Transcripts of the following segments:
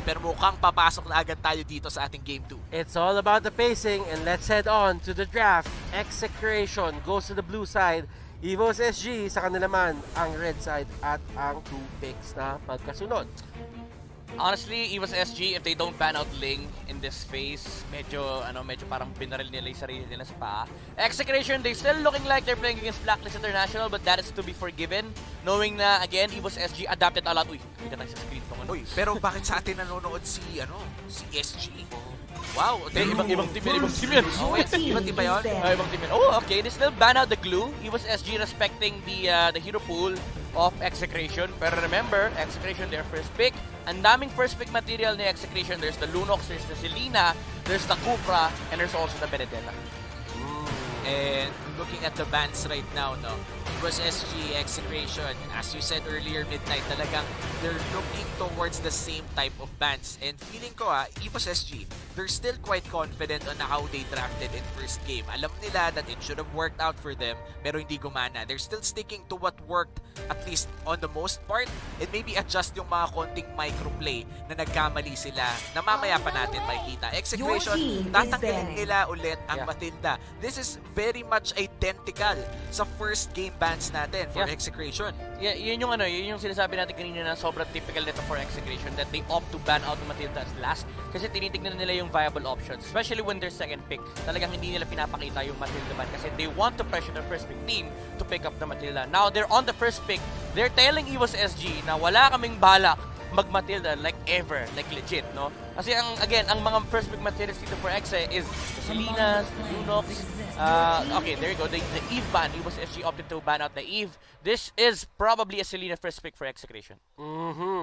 pero mukhang papasok na agad tayo dito sa ating Game 2. It's all about the pacing, and let's head on to the draft. Execration goes to the blue side. Evos SG, sa kanila naman ang red side at ang 2 picks na magkasunod. Honestly, Evos SG, if they don't ban out Ling in this phase, medyo parang binaril nila yung sarili nila sa paa. Execration, they still looking like they're playing against Blacklist International, but that is to be forgiven. Knowing na, again, Evos SG adapted a lot. Uy, kita tayo sa screen ko. Uy, pero bakit sa atin nanonood si SG? Wow, Ibang team yan. Oh, wait, ibang team ba yun? Ibang team yan. Oh, okay, they still ban out the glue. Evos SG respecting the hero pool of Execration. Pero remember, Execration, their first pick. Ang daming first pick material ni Execration. There's the Lunox, there's the Selena, there's the Kufra, and there's also the Benedetta. And looking at the bans right now, no, it was SG, Execration. As you said earlier, Midnight, talagang they're looking towards the same type of bans. And feeling ko, Evos SG, they're still quite confident on how they drafted in first game. Alam nila that it should have worked out for them, pero hindi gumana. They're still sticking to what worked, at least on the most part, and maybe adjust yung mga konting microplay na nagkamali sila na mamaya pa natin makikita. Execration, tatanggalin nila ulit ang Matilda. This is very much identical sa first game bans natin for Execration. Yeah, yun yung sinasabi natin kanina na sobrang typical nito for Execration, that they opt to ban out the Matilda as last kasi tinitignan nila yung viable options, especially when they're second pick. Talagang hindi nila pinapakita yung Matilda ban kasi they want to pressure the first pick team to pick up the Matilda. Now they're on the first pick. They're telling Evos SG na wala kaming balak mag-Matilda like ever, like legit, no? Kasi ang mga first pick materials dito for Exe is the Selenas, Lunox. Okay, there you go. The Eve ban. Evos SG opted to ban out the Eve. This is probably a Selena first pick for Execration.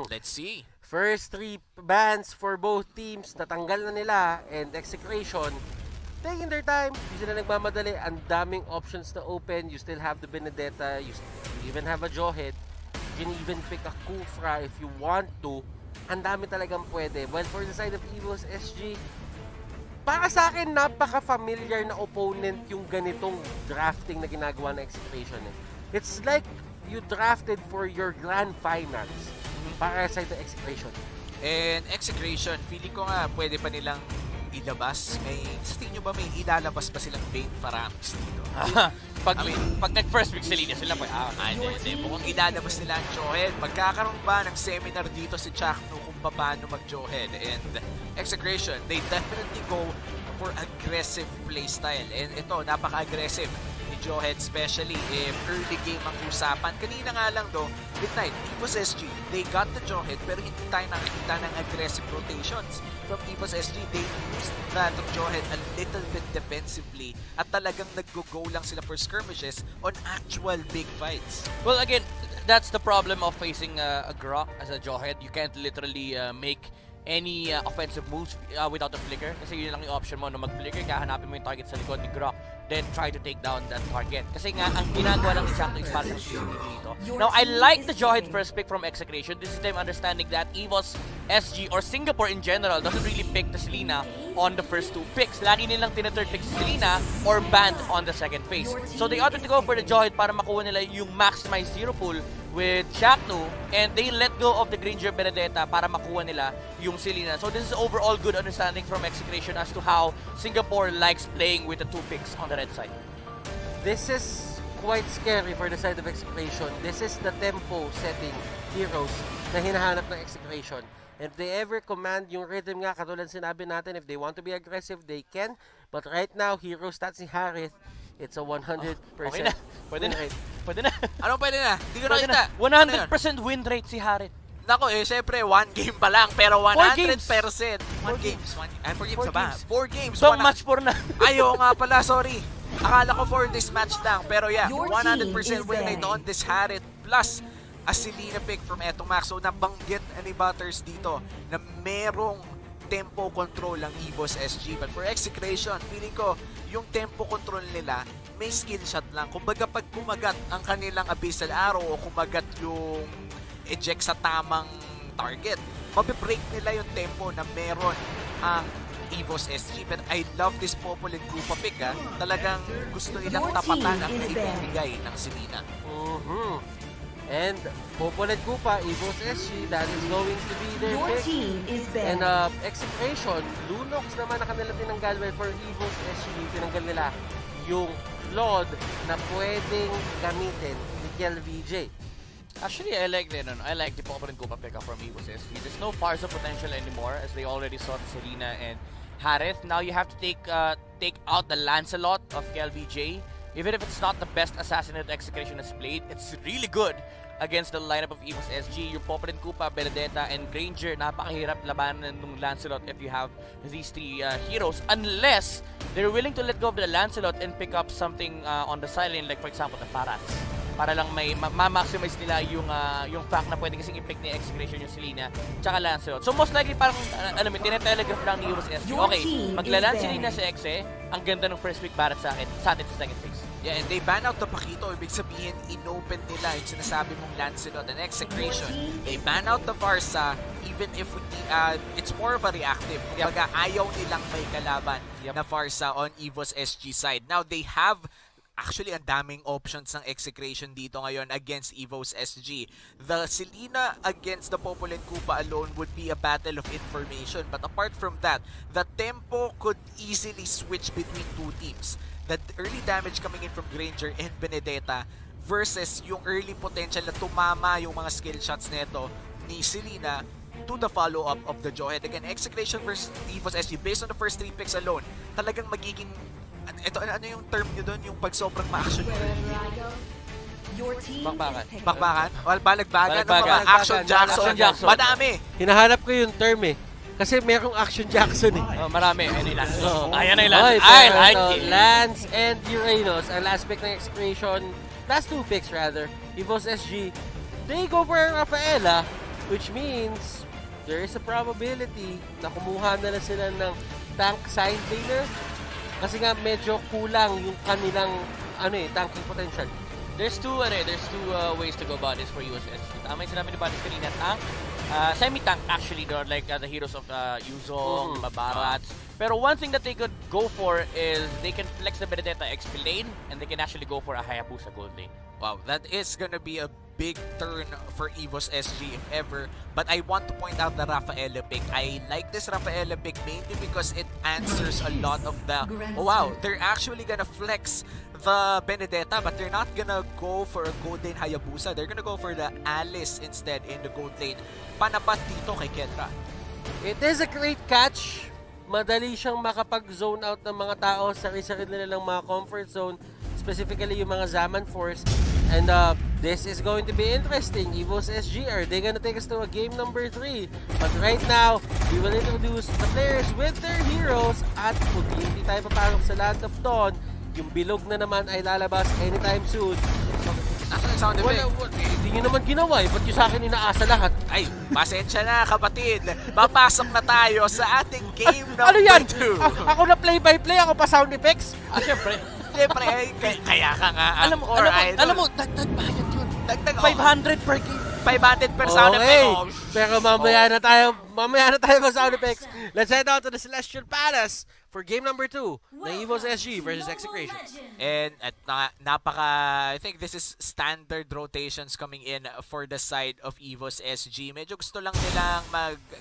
Let's see. First 3 bans for both teams, natanggal na nila, and Execration taking their time, hindi sila nagmamadali. Ang daming options na open. You still have the Benedetta, you even have a Jawhead. You can even pick a Kufra if you want to. Ang dami talagang pwede. Well, for the side of Evos SG, para sa akin, napaka-familiar na opponent yung ganitong drafting na ginagawa ng Execration. It's like you drafted for your grand finals para sa side of Execration. And Execration, feeling ko nga pwede pa nilang ilabas. Sa tingin nyo ba may ilalabas pa silang Bane Faramis dito? Pag nag-first pick Selena sila po, hindi. Mukhang ilalabas nila ang Jawhead. Magkakaroon ba ng seminar dito si Chakno kung paano mag-Jawhead? And Execration, they definitely go for aggressive playstyle. And ito, napaka-aggressive ni Jawhead, especially if early game ang usapan. Kanina nga lang do, Midnight, Evos SG, they got the Jawhead pero hindi tayo nakikita ng aggressive rotations. From Evos SG, they used that Jawhead a little bit defensively at talagang nag-go lang sila for skirmishes on actual big fights. Well, again, that's the problem of facing a Grok as a Jawhead. You can't literally make any offensive moves without a flicker kasi yun lang yung option mo na mag-flicker, kahanapin mo yung target sa likod ni Grok, then try to take down that target. Kasi nga, ang ginagawa lang ni Chakno is parang dito. Now, I like the Jawhead first pick from Execration. This is them understanding that Evos SG or Singapore in general doesn't really pick the Selena on the first 2 picks. Lagi nilang tina-third pick si Selena or banned on the second phase. So they opted to go for the Jawhead para makuha nila yung maximized hero pool with Chakno, and they let go of the Granger Benedetta para makuha nila yung Selena. So this is overall good understanding from Execration as to how Singapore likes playing with the 2 picks on the red side. This is quite scary for the side of Execration. This is the tempo setting heroes na hinahanap ng Execration. And if they ever command yung rhythm nga, katulad sinabi natin, if they want to be aggressive, they can. But right now, hero stats ni Harith, it's a 100% Okay na. Pwede na. Pwede na. Anong pwede na? Hindi ko nakita. 100% win rate si Harith. Nako, syempre, 1 game pa lang, pero 100%. 4 games. 4 games ba? 4 games. So much for na. Ayaw nga pala, sorry. Akala ko for this match lang, pero yeah, 100% win rate on this Harith. Plus, a Selena pick from Etomax. So, nabanggit ni Butters dito na merong tempo control ang Evos SG. But for Execration, feeling ko, yung tempo control nila, may skill shot lang. Kumbaga, pag kumagat ang kanilang Abyssal Arrow o kumagat yung eject sa tamang target, mabibreak nila yung tempo na meron ang Evos SG. But I love this Popol and Krupa pick, ha. Talagang gusto nilang tapatan ang ibibigay ng Selena. And Popolet Kupa, Evos SG, that is going to be their Your pick. team is And banned. Execration, Lunox naman na kanila tinanggal. Well, for Evos SG, tinanggal nila yung Lord na pwedeng gamitin ni Kel VJ. Actually, I like the Popper and Copa pickup from Evos SG. There's no Farsa potential anymore, as they already saw the Selena and Harith. Now you have to take out the Lancelot of KLVJ. Even if it's not the best assassin that Execration has played, it's really good against the lineup of Evos SG. Yung Popper and Koopa, Benedetta, and Granger, napakahirap labanan ng Lancelot if you have these three heroes. Unless they're willing to let go of the Lancelot and pick up something on the sideline, like for example, the Parats. Para lang may ma-maximize nila yung fact na pwede kasing i-pick ni Execration yung Selena tsaka Lancelot. So most likely parang, alam mo, tinetelegraph lang ni Evos SG. Okay, maglalan Selena sa Exe, ang ganda ng first pick Barat sa atin sa second phase. Yeah, and they ban out the Pakito. Ibig sabihin, inopen nila yung sinasabi mong Lancelot and Execration. They ban out the Varsa, even if it's more of a reactive. Kumbaga, ayaw nilang may kalaban na Varsa on Evos SG side. Now, they have actually ang daming options ng Execration dito ngayon against Evos SG. The Selena against the Popol and Koopa alone would be a battle of information. But apart from that, the tempo could easily switch between two teams. The early damage coming in from Granger and Benedetta versus yung early potential na tumama yung mga skill shots nito ni Selena to the follow-up of the Jawhead. Again, Execration versus Evos SG, based on the first 3 picks alone, talagang magiging ito, ano yung term nyo doon? Yung pag sobrang ma-action nyo? Bakbakan. Bakbakan? Well, balagbagan. Balagbagan. Action Jackson. Action Jackson. Madami. Hinahanap ko yung term eh. Kasi merong Action Jackson eh. Oh, marami. Ayan yung Lance. Oh. Ayan na yung Lance. Okay, I pero like ito, it. Lance and Uranus. Ang last pick ng Execration, last 2 picks rather, Evos SG, they go for Rafaela, which means there is a probability na kumuha na sila ng tank side laner. Kasi nga medyo kulang yung kanilang tanking potential. There's two ways to go about this for USSG. Tama yung sinabi ni Batis kanina, tank, semi-tank actually, like the heroes of Yuzong, Babarats. Pero one thing that they could go for is they can flex the Benedetta XP lane and they can actually go for a Hayabusa gold lane. Wow, that is gonna be a big turn for Evos SG if ever. But I want to point out the Rafaela pick. I like this Rafaela pick mainly because it answers a lot of the... Oh wow, they're actually gonna flex the Benedetta, but they're not gonna go for a gold lane Hayabusa. They're gonna go for the Alice instead in the gold lane. Panapat dito kay Kendra. It is a great catch. Madali siyang makapag-zone out ng mga tao sa sarili nila ng mga comfort zone, specifically yung mga Zaman Force. And this is going to be interesting. Evos SG, are they gonna take us to a game number 3? But right now, we will introduce the players with their heroes at kung hindi tayo papasok sa Land of Dawn, yung bilog na naman ay lalabas anytime soon. Nasaan yung sound effect? Hindi nyo naman ginawa eh. Ba't yung sa akin inaasa lahat? Ay, pasensya na kapatid. Papasok na tayo sa ating game number Ano yan? 2. Ako na play-by-play, ako pa sound effects? Siyempre. Siyempre, kaya ka nga alam mo, dagdag bayad yun. Dagdag 500 per game. 500 per sound Okay, effect. pero mamaya na tayo sa sound effects. Let's head out to the Celestial Palace for game number 2 ng Evos SG versus Execration. And at I think this is standard rotations coming in for the side of Evos SG. Medyo gusto lang nilang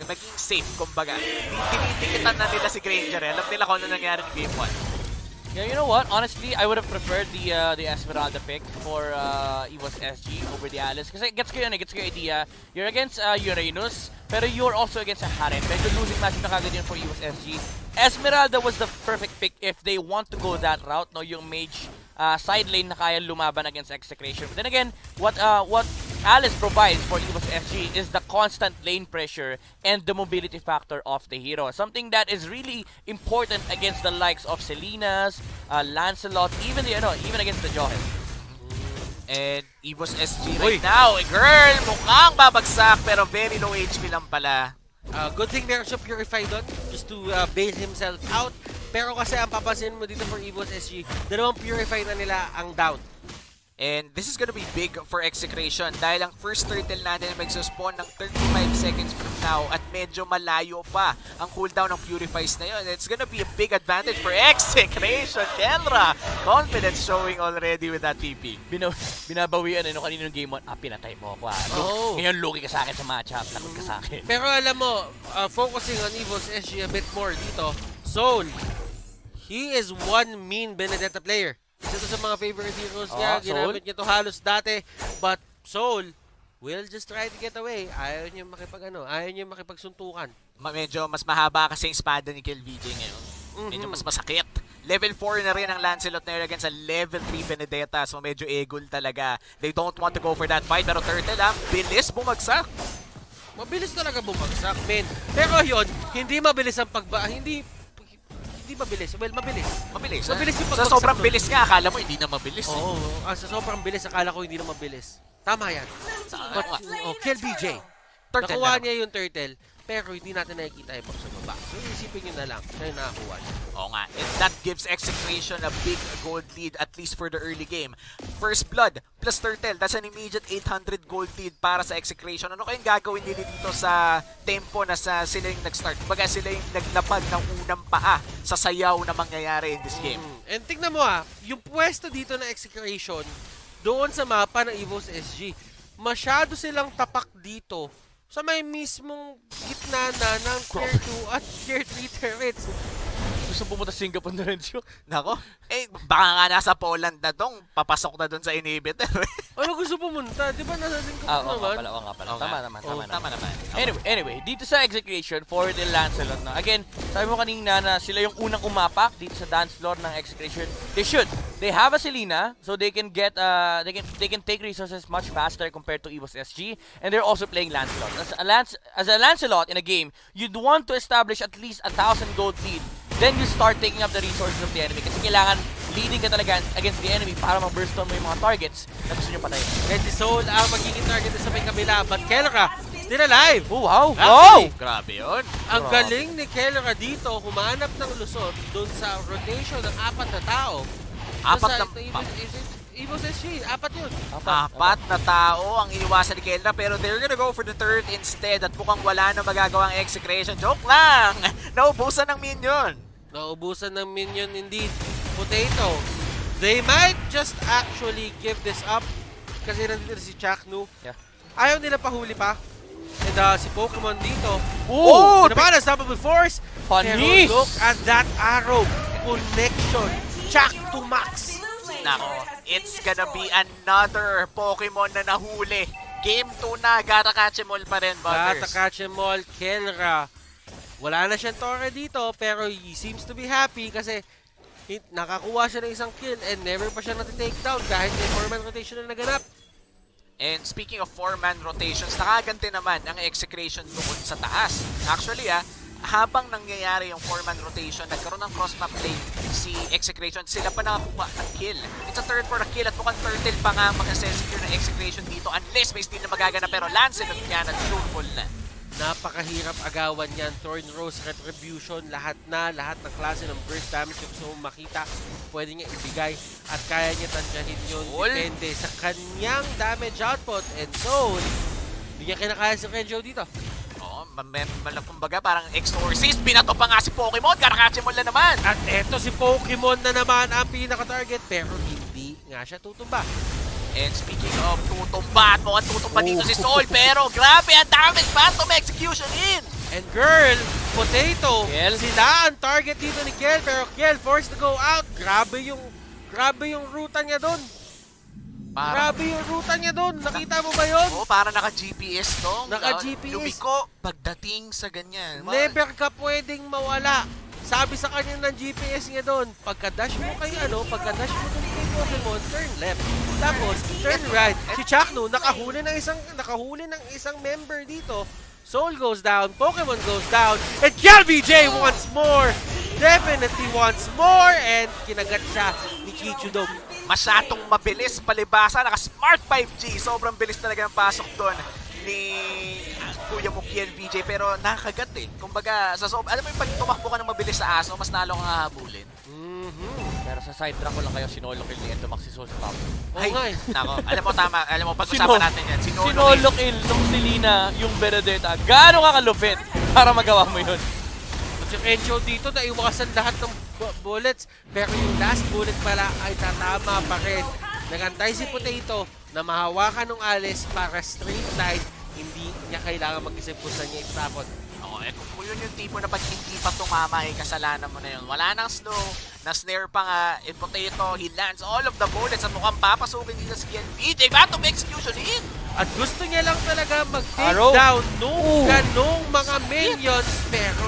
maging safe, kumbaga. Tinitikitan na nila si Granger. Alam nila kung ano nangyari ng game 1. Yeah, you know what? Honestly, I would have preferred the Esmeralda pick for Evos SG over the Alice. Kasi gets ko yung idea. You're against Uranus, pero you're also against a Harem. Medyo losing match na kagad yun for Evos SG. Esmeralda was the perfect pick if they want to go that route, no? Yung mage side lane na kaya lumaban against Execration. But then again, what Alice provides for Evos SG is the constant lane pressure and the mobility factor of the hero. Something that is really important against the likes of Selena's, Lancelot, even against the Johan. And Evos SG right now, girl, mukhang babagsak pero very low HP lang pala. Good thing there's a Purify doon just to bail himself out. Pero kasi ang papansin mo dito for Evos SG, dalawang Purify na nila ang down. And this is gonna be big for Execration dahil ang first turtle natin ay magsuspawn ng 35 seconds from now at medyo malayo pa ang cooldown ng Purifies na yun. It's gonna be a big advantage for Execration. Kenra, confidence showing already with that TP. Binabawian no kaninong game 1. Pinatay mo ako. Ngayon lugi ka sa akin sa matchup. Takot ka sa akin. Pero alam mo, focusing on Evos SG a bit more dito, Soul, he is one mean Benedetta player. Isa to sa mga favorite heroes niya. Ginamit niya to halos dati. But Soul will just try to get away. Ayaw niya makipagsuntukan. Medyo mas mahaba kasi yung espada ni KillVJ ngayon. Medyo mas masakit. Level 4 na rin ang Lancelot na yun against sa level 3 Benedetta. So medyo egol talaga. They don't want to go for that fight. Pero Turtle bilis bumagsak. Mabilis talaga bumagsak, men. Pero yun, hindi mabilis ang hindi mabilis. Well, mabilis. Mabilis yung sa pagbagsak sobrang doon. bilis nga, akala mo hindi na mabilis. Oo, sa sobrang bilis, akala ko hindi na mabilis. Tama yan. But, kill BJ. Turtle Nakuha na niya yung turtle, pero hindi natin nakikita yung sa baba. So, isipin nyo na lang, siya yung nakakuha niya. Oo nga, and that gives Execration a big gold lead, at least for the early game. First Blood plus Turtle, that's an immediate 800 gold lead para sa Execration. Ano kayong gagawin nila dito sa tempo na sila yung nag-start? Kumbaga sila yung naglapag ng unang paa sa sayaw na mangyayari in this game. And tignan mo yung pwesto dito na Execration, doon sa mapa ng Evos SG, masyado silang tapak dito sa may mismong gitna na ng tier 2 at tier 3 turrets. Gusto pumunta Singapore na rin siya. Nako, baka nga nasa Poland na dong, papasok na dun sa inhibitor. Ano gusto pumunta? Di ba nasa Singapore naman? Oo nga pala. Tama naman. Anyway, dito sa Execration for the Lancelot na. Again, sabi mo kanina na sila yung unang umapak dito sa dance floor ng Execration. They have a Selena, so they can get they can take resources much faster compared to Evos SG, and they're also playing Lancelot. As a Lancelot in a game, you'd want to establish at least 1,000 gold lead. Then you start taking up the resources of the enemy kasi kailangan leading ka talaga against the enemy para ma-burst on mo yung mga targets na gusto nyo patayin. And si Soul ang magiging target sa may kabila, but Kelra still alive! Oh, wow! Grabe yun. Ang galing ni Kelra dito, humanap ng lusot doon sa rotation ng 4 na tao. Evos SG, 4 yun. 4 na tao ang iniwasan ni Kelra, pero they're gonna go for the third instead at mukhang wala na magagawang Execration. Joke lang! Naubusan ng minion. Naubusan ng minion indeed. Potato. They might just actually give this up kasi nandito si Chaknu. Yeah. Ayaw nila pahuli pa. And si Pokemon dito. Oh! Naman, unstoppable force. Panis! Pero look at that arrow. Connection. Chak to max. Nako, it's gonna be another Pokemon na nahuli. Game 2 na, Garakachemol pa rin, Butters. Garakachemol, Kelra. Wala na siyang torre dito, pero he seems to be happy kasi nakakuha siya ng isang kill and never pa siya natitake down kahit may 4-man rotation na naganap. And speaking of 4-man rotations, nakaganti naman ang Execration doon sa taas. Actually habang nangyayari yung 4-man rotation, nagkaroon ng cross-map play si Execration, sila pa nakakuha ng kill. It's a third for a kill at mukhang Turtle pa nga mag-secure ng Execration dito unless may steal na magagana, pero Lancelot yan at truthful na. Napakahirap agawan yan. Thorn Rose, Retribution, lahat ng klase ng burst damage na gusto mong makita, pwede niya ibigay at kaya niya tansyahin yun. Depende sa kanyang damage output. And so, hindi niya kinakaya si Renjo dito. Oo, kumbaga parang Exorcist, binato pa nga si Pokemon, Garakachemol na naman. At eto si Pokemon na naman ang pinaka-target, pero hindi nga siya tutumba. And speaking of tutumba, at mukhang tutumba dito si Soul, pero grabe ang damage, Phantom Execution in! And girl, Potato, Kiel. sila ang target dito ni Kiel, pero Kiel forced to go out. Grabe yung ruta niya doon. Grabe yung ruta niya doon. Nakita mo ba yun? Oo, para naka-GPS to. Naka-GPS. Lumiko pagdating sa ganyan. Never ka pwedeng mawala. Sabi sa kanya ng GPS niya doon, pagka-dash mo kay pagka-dash mo doon kay Pokemon, turn left. Tapos, turn right. Si Chaknu, nakahuli ng isang member dito. Soul goes down, Pokemon goes down, and KLVJ wants more! Definitely wants more! And kinagat siya ni Kichudog. Masyadong mabilis, palibasa, naka-smart 5G. Sobrang bilis talaga ng pasok doon ni Kuya Mukian VJ, pero nakagat Kumbaga, alam mo yung pag tumakbo ka ng mabilis sa aso, mas nalo kang hahabulin. Pero sa side track ko lang kayo, sinolo kill ni Ento Max si Soul sa top. Oo nga eh. Nako, alam mo tama, alam mo pag-usapan natin yan. Sinolo kill nung Selena, yung Benedetta. Gaano ka kalupit para magawa mo yun? At yung Enjo dito, naiwasan lahat ng bullets. Pero yung last bullet pala ay tatama pa rin. Nagantay si Potato na mahawakan ng Alice para straight line. Hindi niya kailangan mag-isip kung saan niya itapon. Kung yun yung tipo na pag hindi pa tumama, kasalanan mo na yun. Wala nang slow, na-snare pa nga, and Potato, he lands all of the bullets at mukhang papasukin dito si BJ. Battle execution in! At gusto niya lang talaga mag-take down nung ganong mga minions. Pero,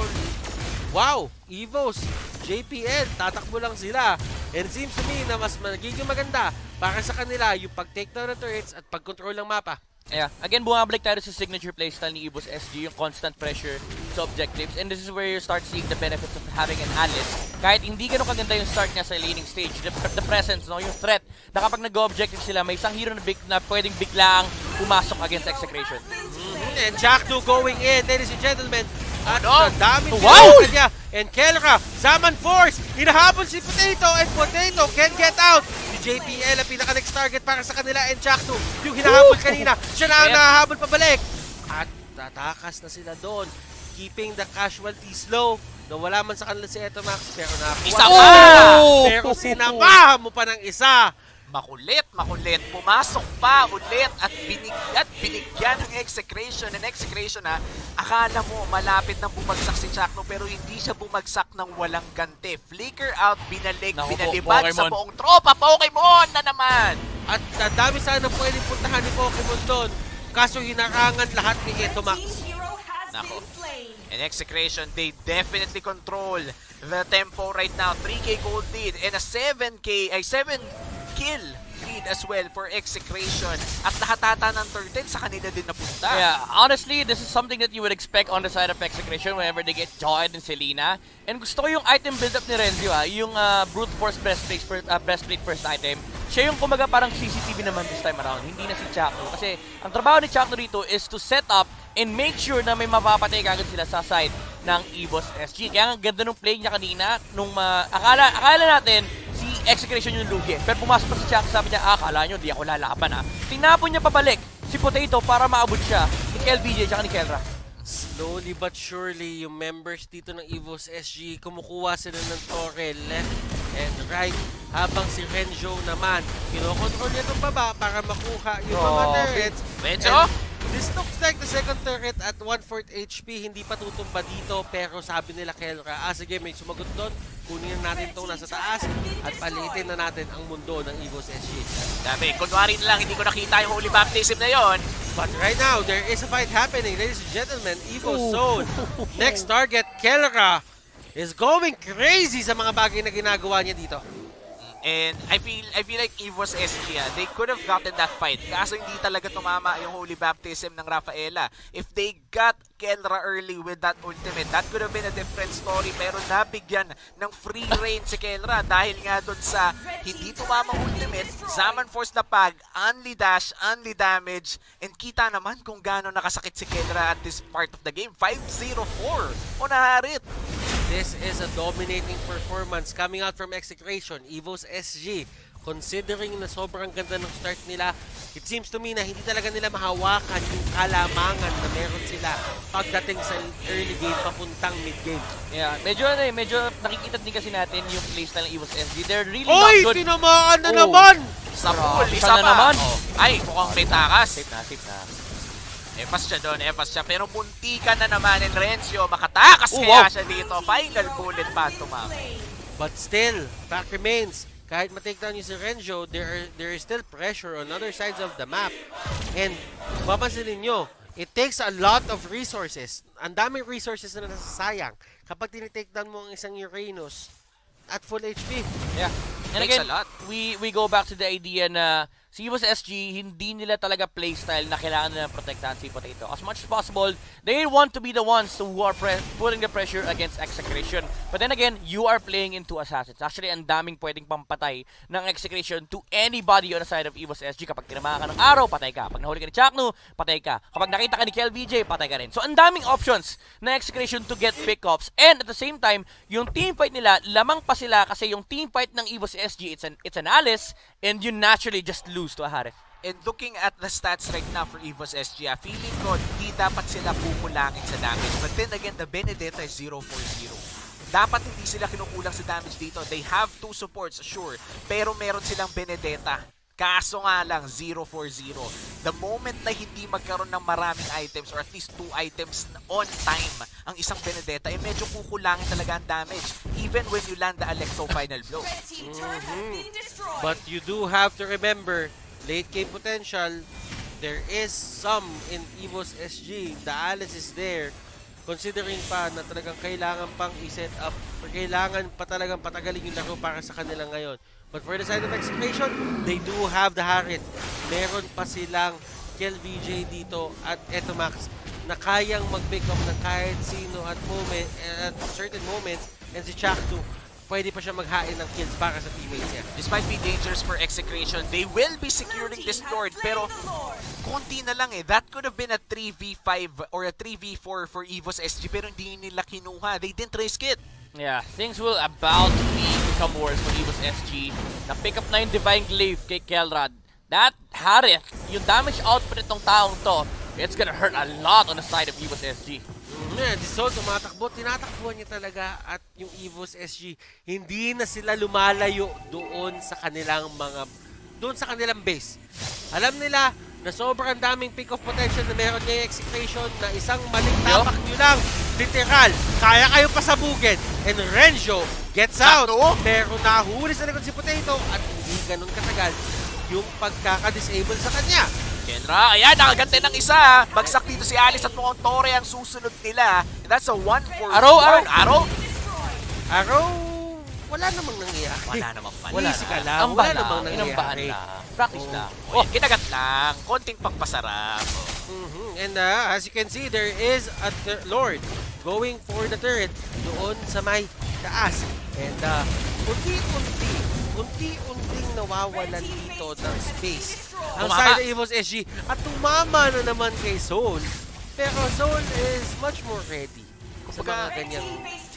wow, Evos, JPL, tatakbo lang sila. And it seems to me na mas magiging maganda para sa kanila yung pag-take down ng turrets at pag-control ng mapa. Yeah. Again, bumabalik tayo sa signature playstyle ni Evos SG, yung constant pressure sa objectives. And this is where you start seeing the benefits of having an Alice. Kahit hindi ganun kaganda yung start niya sa laning stage, the presence, no, yung threat, na kapag nag-objective sila, may isang hero na pwedeng biglaang pumasok against Execration. And Jack2 going in, ladies and gentlemen. At Oh, ang dami niya. And Kelra, Zaman Force, hinahabol si Potato, and Potato can get out. Si JPL ang pinaka-next target para sa kanila, and Jack2, yung hinahabol kanina, siya na ang nahahabol pabalik. At tatakas na sila doon, keeping the casualties low. Nawala man sa kanila si Etomax, pero nakuha. Isa pa! Pero sinamahan mo pa ng isa. Makulit, makulit. Pumasok pa ulit at binigyan ng Execration. And Execration akala mo malapit nang bumagsak si Chakno pero hindi siya bumagsak ng walang ganti. Flicker out, binalibad sa buong tropa. Pokemon na naman! At dami sana pwedeng puntahan ni Pokemon doon. Kaso hinarangan lahat ni Etomax. Nako. And Execration, they definitely control the tempo right now. 3K gold lead and a 7 kill lead as well for Execration. At lahat ng turtle sa kanila din napunta. Yeah, honestly, this is something that you would expect on the side of Execration whenever they get Joed and Selena. And gusto ko yung item build-up ni Renzo, yung Brute Force breastplate first item. Siya yung kumaga parang CCTV naman this time around, hindi na si Chakno. Kasi ang trabaho ni Chakno rito is to set up and make sure na may mapapatay kagad sila sa side ng Evos SG. Kaya ang ganda nung play niya kanina, nung akala natin si Execration yung lugi. Pero pumasok pa si Chakno, sabi niya, akala nyo, di ako lalaban Tinapon niya pabalik si Potato para maabot siya ni LBJ at ni Kelra. Slowly but surely, yung members dito ng Evos SG, kumukuha sila ng torre left and right. Habang si Renzo naman, kinokontrol niya itong baba para makuha yung mga turrets. Renzo? This looks like the second turret at 1/4 HP, hindi pa tutumba dito. Pero sabi nila Kelra, sige, may sumagot doon. Kunin natin itong nasa taas at palitin na natin ang mundo ng Evos SG. Sabi, kunwari na lang, hindi ko nakita yung holy baptism na yon. But right now, there is a fight happening, ladies and gentlemen. Evos zone. Next target, Kelra, is going crazy sa mga bagay na ginagawa niya dito. And I feel like Evos SG, they could have gotten that fight. Kaso hindi talaga tumama yung holy baptism ng Rafaela. If they got Kelra early with that ultimate, that could have been a different story. Pero nabigyan ng free reign si Kelra dahil nga doon sa hindi tumama ultimate, Zaman Force na pag, only dash, only damage, and kita naman kung gaano nakasakit si Kelra at this part of the game. 5-0-4. Unaharit. This is a dominating performance coming out from Execration, Evos SG. Considering na sobrang ganda ng start nila, it seems to me na hindi talaga nila mahawakan yung kalamangan na meron sila pagdating sa early game papuntang mid game. Yeah, medyo nakikita din kasi natin yung playstyle ng Evos SG. They're really Oy, not good. tinamaan na naman! Sa pool, Grabe, isa siya na pa. naman. Ay, mukhang may takas. Safe na. Efas siya doon, efas siya. Pero muntikan na naman ni Renzo. Makatakas kaya siya dito. Final bullet pa tumama. But still, fact remains, kahit ma-take down yung si Renzo, there is still pressure on other sides of the map. And mapapansin ninyo, it takes a lot of resources. Ang daming resources na nasasayang kapag tinitake down mo ang isang Uranus at full HP. Yeah. And Takes again, a lot. we go back to the idea na si Evos SG, hindi nila talaga playstyle na kailangan nila protektahan si Potato. As much as possible, they want to be the ones who are putting the pressure against Execration. But then again, you are playing into Assassins. Actually, ang daming pwedeng pampatay ng Execration to anybody on the side of Evos SG. Kapag tinamaan ka ng araw, patay ka. Pag nahuli ka ni Chaknu, patay ka. Kapag nakita ka ni KLVJ, patay ka rin. So, ang daming options na Execration to get pickups. And at the same time, yung team fight nila, lamang pa sila kasi yung team fight ng Evos SG, it's an Alice, and you naturally just lose to a Harith. And looking at the stats right now for Evos SG, feeling ko hindi dapat sila kukulangin sa damage. But then again, the Benedetta is 0-4-0. Dapat hindi sila kinukulang sa damage dito. They have 2 supports, sure. Pero meron silang Benedetta. Kaso nga lang, 0-4-0. The moment na hindi magkaroon ng maraming items or at least 2 items on time ang isang Benedetta, medyo kukulangin talaga ang damage. Even when you land the Electro final blow. But you do have to remember, late game potential, there is some in Evos SG. The Alice is there. Considering pa na talagang kailangan pang i-set up or kailangan pa talagang patagalin yung laro para sa kanila ngayon. But for the side of Execration, they do have the Harith. Meron pa silang KLVJ dito at Etomax na kayang mag-pick up ng kahit sino at certain moments, and si Chaktu pwede pa siya maghain ng kills para sa teammates niya. Despite being dangerous for Execration, they will be securing this Lord. Pero konti na lang That could have been a 3v5 or a 3v4 for Evos SG pero hindi nila kinuha. They didn't risk it. Yeah, things will about to become worse for Evos SG. Na-pick up na yung Divine Glaive kay Kelrad. That Harith, yung damage output itong taong to, it's gonna hurt a lot on the side of Evos SG. Disol, tumatakbo, tinatakbuhan niya talaga at yung Evos SG, hindi na sila lumalayo doon sa kanilang base. Alam nila na sobrang daming pick-off potential na meron ngayong Execration na isang maling tapak nyo lang, literal, kaya kayo pasabugin. And Renjo gets out, pero nahuli sa likod si Potato at hindi ganun katagal yung pagkaka-disable sa kanya. Kenra, ayan, nakagante ng isa. Bagsak dito si Alice at mukhang Torre ang susunod nila. And that's a 1-4-1. Araw? Wala namang nangyayari. Wala namang pala. Easy ka lang. Wala namang nangyayari. Practice na. Kinagat lang. Konting pagpasarap. And as you can see, there is a Lord going for the turret doon sa may taas. And unti-unting nawawalan dito ng space ang side ng Evos SG at tumama na naman kay Soul. Pero Soul is much more ready sa mga ganyang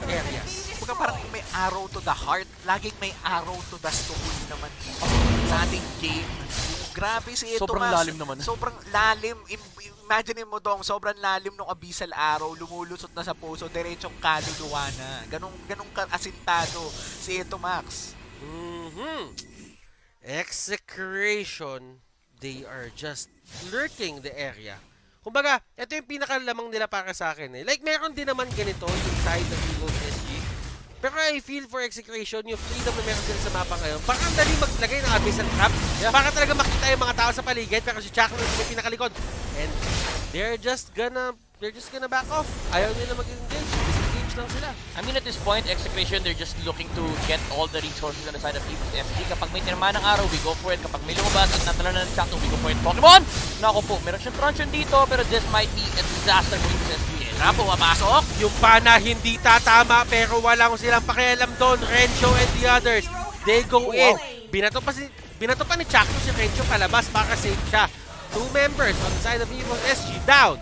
areas. Kumbaga parang may arrow to the heart, laging may arrow to the stomach naman dito sa ating game. Grabe si Ito. Sobrang lalim naman. Sobrang lalim. Imagine mo dong, sobrang lalim ng abyssal arrow, lumulusot na sa puso, diretsong kaluluwa na. Ganong asintado si Ito Max. Execration, they are just lurking the area. Kumbaga, ito yung pinakalamang nila para sa akin Like, meron din naman ganito yung side ng Evos SG. Pero I feel for Execration, yung freedom na meron sila sa mapa ngayon, parang dali maglagay ng abyssal trap. Para talaga makita yung mga tao sa paligid, pero si Chakra yung pinakalikod. And they're just gonna back off. Ayaw nila mag-engage. Disengage lang sila. I mean, at this point, Execration, they're just looking to get all the resources on the side of Evos SG. Kapag may tinama ng araw, we go for it. Kapag may lumabas at natala na ng Chakra, we go for it. Pokemon! Naku po, meron siyang truncheon dito, pero this might be a disaster for Evos SG. Pumapasok. Yung pana hindi tatama pero walang silang pakialam doon. Renjo and the others, they go in. Binato pa ni Chakno si Renjo palabas para save siya. 2 members on the side of Evos SG down.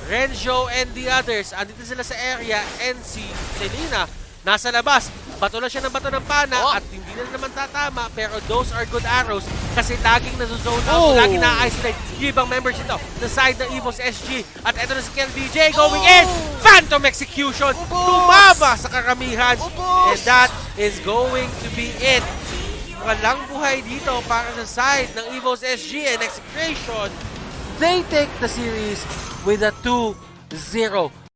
Renjo and the others, andito sila sa area, and si Selena nasa labas. Bato lang siya ng bato ng pana at hindi na naman tatama, pero those are good arrows kasi laging nasa-zone out, laging na-isolate yung ibang members ito. The side ng Evos SG at eto na si KLVJ going in! Phantom Execution! Tumama sa karamihan! And that is going to be it. Walang buhay dito para sa side ng Evos SG and Execration. They take the series with a 2-0